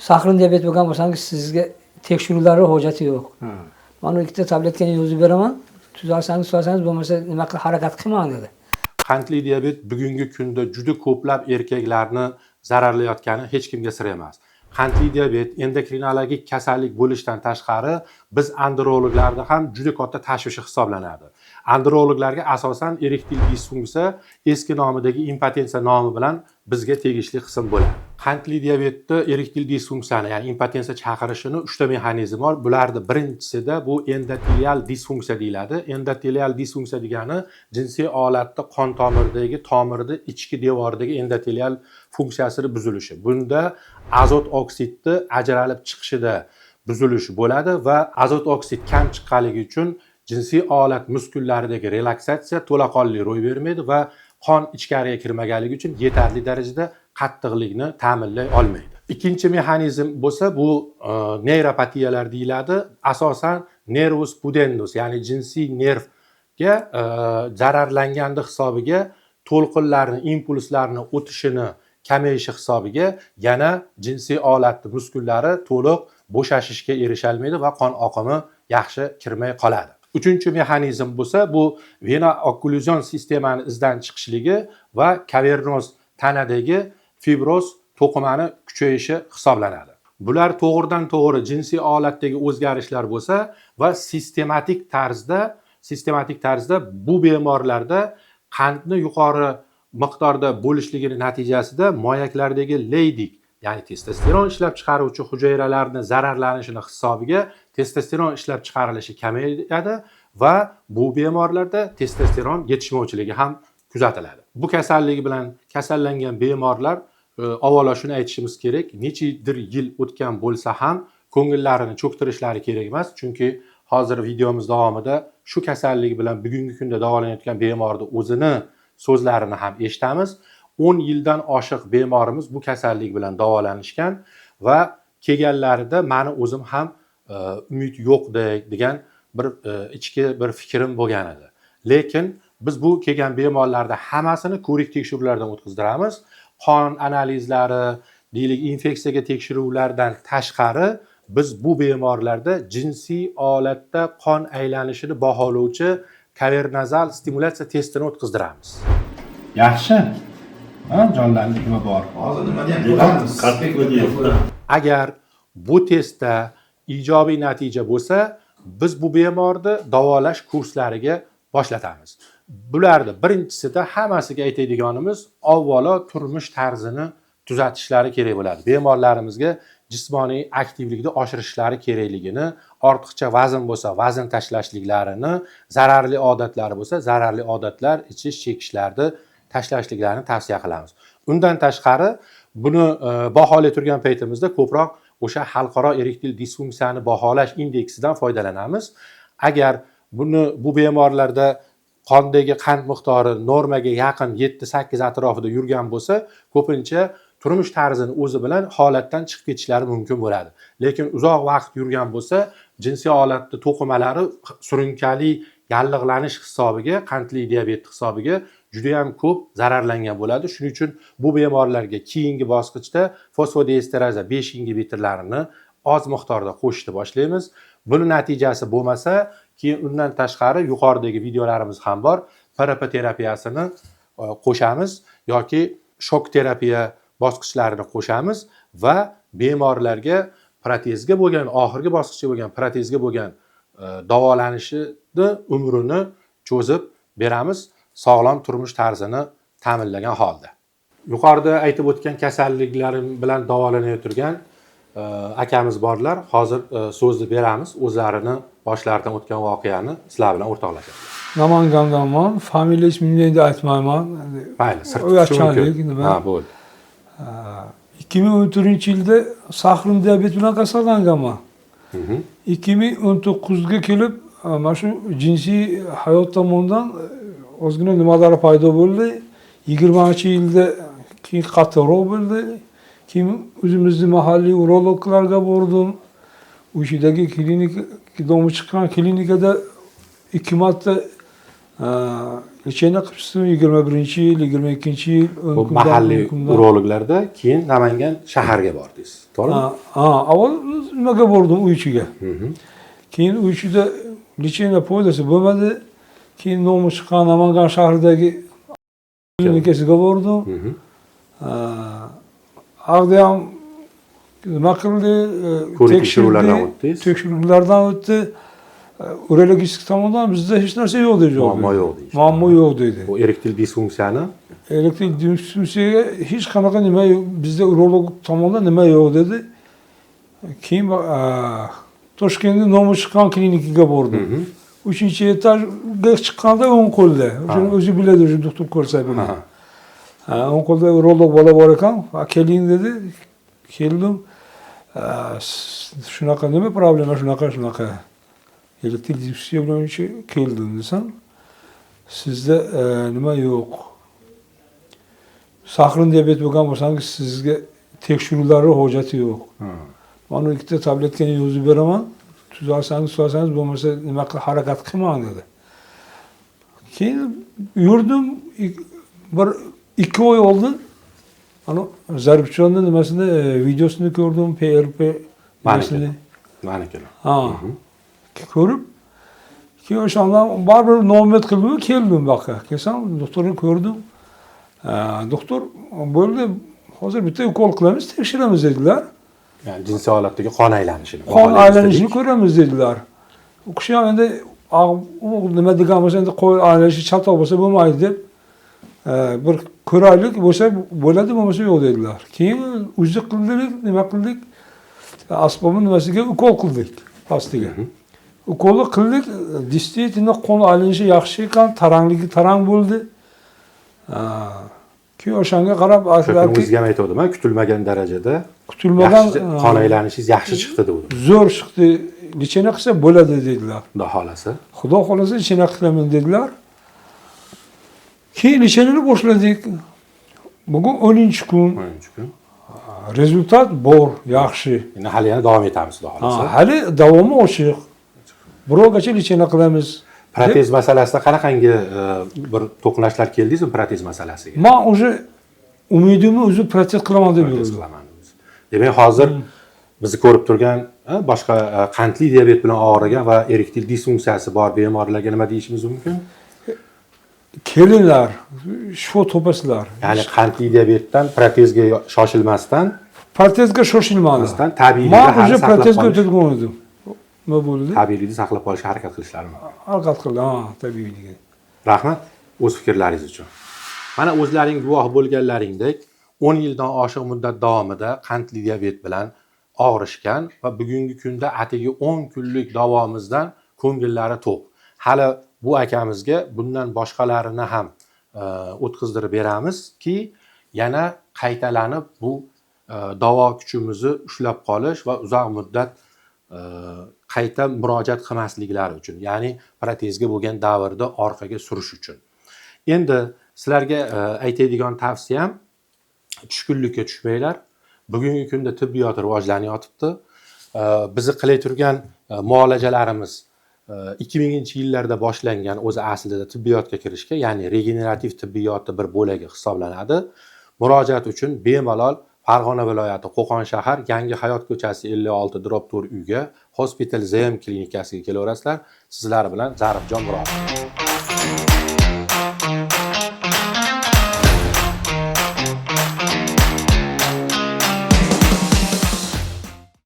Sahrin diyabet bo'lgan bo'lsangiz sizga tekshiruvlari hojati yo'q. Mana ikkita tabletka yozib beraman. Tuzalsangiz, bo'lmasa nima qilib harakat qilmang dedi. Qandli diabet bugungi kunda juda ko'plab erkaklarni zararlayotgani hech kimga sir emas. Qandli diabet endokrinologik kasallik bo'lishdan tashqari biz androloglarda ham juda katta tashvishi hisoblanadi. Androloglarga asosan erektil disfunksiya eski nomidagi impotensiya nomi bilan bizga tegishli qism bo'ladi. Qandli diabetda erektil disfunksiyani, ya'ni impotensiya chaqirishini 3 ta mexanizm bor. Bularning birinchisida bu endotelial disfunksiya deyiladi. Endotelial disfunksiya degani jinsiy olatda qon tomiridagi tomirning ichki devoridagi endotelial funksiyasi buzilishi. Bunda azot oksidni ajralib chiqishida buzilish bo'ladi va azot oksid kam chiqqanligi uchun jinsiy olat muskullaridagi relaksatsiya to'laqonli ro'y bermaydi va qon ichkariga kirmaganligi uchun yetarli darajada qattiqlikni ta'minlay olmaydi. Ikkinchi mexanizm bo'lsa bu neyropatiyalar deyiladi. Asosan nervus pudendus, ya'ni jinsiy nervga zararlanganda hisobiga to'lqinlarning, impulslarning o'tishini kamayishi hisobiga yana jinsiy olatning muskullari to'liq bo'shashishga erishalmaydi va qon oqimi yaxshi kirmay qoladi. Uchinchi mexanizm bo'lsa bu vena okklyuzion sistemani izdan chiqishligi va kavernoz tanadagi fibroz to'qimani kuchayishi hisoblanadi. Bular to'g'ridan to'g'ri jinsiy olatdagi o'zgarishlar bo'lsa va sistematik tarzda bu bemorlarda qandni yuqori miqdorda bo'lishligini natijasida moyaklardagi leydik, ya'ni testosteron ishlab chiqaruvchi hujayralarning zararlanishini hisobiga testosteron ishlab chiqarilishi kamayadi va bu bemorlarda testosteron yetishmovchiligi ham kuzatiladi. Bu kasallik bilan kasallangan bemorlar avvalo shuni aytishimiz kerak, nechidir yil o'tgan bo'lsa ham ko'ngillarini cho'ktirishlari kerak emas, chunki hozir videomiz davomida shu kasallik bilan bugungi kunda davolanayotgan bemorning o'zini so'zlarini ham eshitamiz. 10 yildan oshiq bemorimiz bu kasallik bilan davolanishgan va kelganlarida meni o'zim ham umid yo'q degan bir ichki bir fikrim bo'lgan edi. Lekin biz bu kelgan bemorlarda hammasini ko'rik tekshiruvlardan o'tkazdiramiz. Qon analizlari, deylik infeksiyaga tekshiruvlardan tashqari biz bu bemorlarda jinsiy olatda qon aylanishini baholovchi kavernazal stimulyatsiya testini o'tkazdiramiz. Yaxshi. Jonlandik nima bor? Hozir nima deyapmiz? Agar bu testda ijobiy natija bo'lsa, biz bu bemorni davolash kurslariga boshlatamiz. Bularda birinchisida hammasiga aytadiganimiz avvalo turmush tarzini tuzatishlari kerak bo'ladi. Bemorlarimizga jismoniy aktivlikni oshirishlari kerakligini, ortiqcha vazn bo'lsa vazn tashlashliklarini, zararli odatlari bo'lsa zararli odatlar, ichish, chekishlarni tashlashliklarini tavsiya qilamiz. Undan tashqari buni baholay turgan paytimizda ko'proq o'sha xalqaro erektil disfunksiyani baholash indeksidan foydalanamiz. Agar bu bemorlarda qondagi qand miqdori normaga yaqin 7-8 atrofida yurgan bo'lsa, ko'pincha turmush tarzini o'zi bilan holatdan chiqib ketishlari mumkin bo'ladi. Lekin uzoq vaqt yurgan bo'lsa, jinsiy olatning to'qimalari surunkali yallig'lanish hisobiga, qandli diabet hisobiga juda ham ko'p zararlangan bo'ladi. Shuning uchun bu bemorlarga keyingi bosqichda fosfodiesteraza 5 ingibitorlarini oz miqdorda qo'shishni boshlaymiz. Buning natijasi bo'lmasa, keyin undan tashqari yuqoridagi videolarimiz ham bor. PRP terapiyasini qo'shamiz yoki shok terapiya bosqichlarini qo'shamiz va bemorlarga protezga bo'lgan, oxirgi bosqichga bo'lgan protezga bo'lgan davolanishini umrini cho'zib beramiz, sog'lom turmush tarzini ta'minlagan holda. Yuqorida aytib o'tgan kasalliklarim bilan davolanayotgan akamiz borlar. Hozir so'zni beramiz, o'zlarini boshlaridan o'tgan voqeani sizlar bilan o'rtoqlashadi. Namangandanman, familiya ismini endi aytmayman. Mayli, sirtqi nima? Ha, bo'ldi. 2014-yilda sahrin diabet bilan kasallanganman. 2019ga kelib mana shu jinsiy hayot tomonidan ozgina nimalar paydo bo'ldi. 20-yilda keyin qattiqroq bo'ldi. Keyin o'zimizning mahalliy urologlarga bordim. O'shidagi klinika, nomi chiqqan klinikada 2 marta Lechena qilishdi 21-yil, 22-yil, Bu mahalliy urologlarda keyin Namangan shaharga bordingiz, to'g'rimi? Avval nimaga bordim uy ichiga. Keyin uy ichida lechena foydasi bo'lmadi. Keyin nomi chiqqan Namangan shahridagi klinikasiga bordim. Aqda ham nima qildi? Tekshiruvlardan o'tdingiz. Tekshiruvlardan o'tdi. Urologik tomondan bizda hech narsa yo'q dedi. Muammo yo'q deydi. Muammo yo'q dedi. Bu erektil disfunksiyani Elektrik disfunksiyaga hech qanaqa nima yo'q. Bizda urolog tomonidan nima yo'q dedi. Keyin Toshkentda nomi chiqqan klinikaga bordim. 3-etajga chiqqanda o'ng qo'lda. O'shani o'zi biladi, o'sha doktor ko'rsa biladi. O'ng qo'lda urolog bola bor ekan. Keling dedi. Keldim. Shunaqa nima problema, shunaqa. Elektrik disfunksiya bilan keldim desam, sizda nima yo'q. Sahrin diabet bo'lgan bo'lsangiz, sizga tekshiruvlarga hojati yo'q. Mana ikkita tabletkani yozib beraman. Tuzalsangiz, bo'lmasa nima qilib harakat qilmang dedi. Keyin yurdim, 1-2 oy oldin ana Zarbchonni nimasini videosini ko'rdim, PRP nimasini. Maniki. Ko'rib, keyin o'shandan baribir noumid qildim, keldim bu yoqqa. Kelsam, doktorni ko'rdim. Doktor bo'ldi, hozir bitta ukol qilamiz, tekshiramiz dedilar. Yani jinsiy holatdagi qon aylanishini. Qon aylanishini ko'ramiz dedilar. U kishi ham endi nima degan bo'lsa, endi qon aylanishi chatoq bo'lsa bo'lmaydi deb bir ko'raylik, bo'lsa bo'ladi, bo'lmasa yo'q dedilar. Keyin uzi qildik, nima qildik? Asbobni nimasiga ukol qildik, pastiga. Ukolni qildik, действительно qon aylanishi yaxshi ekan, tarangligi tarang bo'ldi. Keyin o'shanga qarab o'zingizga ham aytdim, kutilmagan darajada kutilmagan qon aylanishingiz yaxshi chiqdi dedi. Zo'r chiqdi. Lechena qilsa bo'ladi dedilar. Xudo xolasa. Xudo xolasa lechena qilaman dedilar. Keyin lechenani boshladik. Bugun 10-kun. Rezultat bor, yaxshi. Endi hali yana davom etamiz, xudo xolasa. Hali davomi ochiq. Birovgacha lechena qilamiz. Protez masalasida qanaqangi bir to'qnashlar keldingizmi protez masalasiga? Men o'sha umidimni o'zi protez qilaman deb yurdim. Demak, hozir bizni ko'rib turgan boshqa qandli diabet bilan og'rigan va erektil disfunksiyasi bor bemorlarga nima deyishimiz mumkin? Kelinglar, shifo topasizlar. Ya'ni qandli diabetdan protezga shoshilmasdan, shoshilmasdan tabiiylikni o'sha protezga o'tadigan edim. Nima bo'ldi? Tabiiylikni saqlab qolishga harakat qilishlari. Harakat qildi, tabiiyligi. Rahmat o'z fikrlaringiz uchun. Mana o'zlaring guvoh bo'lganlaringdek 10 yildan oshiq muddat davomida qandli diabet bilan og'rishgan va bugungi kunda atigi 10 kunlik davomimizdan ko'ngillari to'q. Hali bu akamizga bundan boshqalarini ham o'tkazdirib beramizki, yana qaytalanib bu davo kuchimizni ushlab qolish va uzoq muddat qayta murojaat qilmasliklari uchun, ya'ni protezga bo'lgan davrda orqaga surish uchun. Endi sizlarga aytadigan tavsiyam, tushkunlikka tushmanglar. Bugungi kunda tibbiyot rivojlanyapti. Bizni qilib turgan muolajalarimiz 2000-yillarda boshlangan o'zi aslida tibbiyotga kirishga, ya'ni regenerativ tibbiyotning bir bo'lagi hisoblanadi. Murojaat uchun bemalol Farg'ona viloyati Qo'qon shahar Yangi hayot ko'chasi 56-4 uyga Hospital ZM klinikasiga kelaverasizlar. Sizlar bilan Zarifjon Murodov.